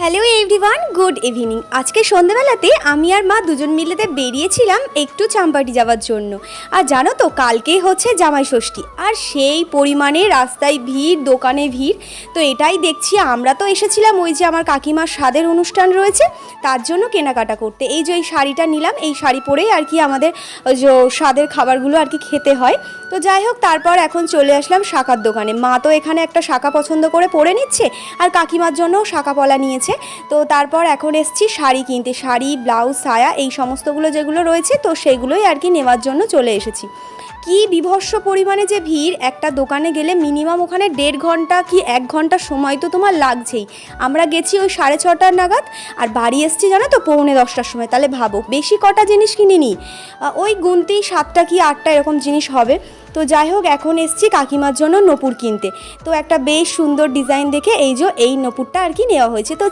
Hello everyone, good evening. আজকে সন্ধ্যেবেলাতে আমি আর মা দুজন মিলেতে বেরিয়েছিলাম একটু চাম্পাটি যাওয়ার জন্য। আর জানো তো, কালকেই হচ্ছে জামাই ষষ্ঠী, আর সেই পরিমাণে রাস্তায় ভিড়, দোকানে ভিড়। তো এটাই দেখছি, আমরা তো এসেছিলাম ওই যে আমার কাকিমার স্বাদের অনুষ্ঠান রয়েছে তার জন্য কেনাকাটা করতে। এই যে এই শাড়িটা নিলাম, এই শাড়ি পরেই আর কি আমাদের ওই যে স্বাদের খাবারগুলো আর কি খেতে হয়। তো যাই হোক, তারপর এখন চলে আসলাম শাঁখার দোকানে। মা তো এখানে একটা শাঁখা পছন্দ করে পরে নিচ্ছে, আর কাকিমার জন্যও শাঁখা পলা নিয়েছে। তো তারপর এখন এসছি শাড়ি কিনতে, শাড়ি, ব্লাউজ, সায়া, এই সমস্তগুলো যেগুলো রয়েছে তো সেগুলোই আর কি নেওয়ার জন্য চলে এসেছি। কি বিভৎস পরিমাণে যে ভিড়, একটা দোকানে গেলে মিনিমাম ওখানে 1.5 ঘন্টা কি 1 ঘন্টা সময় তো তোমার লাগছেই। আমরা গেছি ওই 6:30 নাগাদ, আর বাড়ি এসছি জানো তো 9:45টার সময়। তাহলে ভাবো বেশি কটা জিনিস কিনিনি, ওই গুনতি 7টা কি 8টা এরকম জিনিস হবে। তো যাই হোক, এখন এসছি কাকিমার জন্য নপুর কিনতে। তো একটা বেশ সুন্দর ডিজাইন দেখে এই যে এই নপুরটা আর কি নেওয়া হয়েছে। তো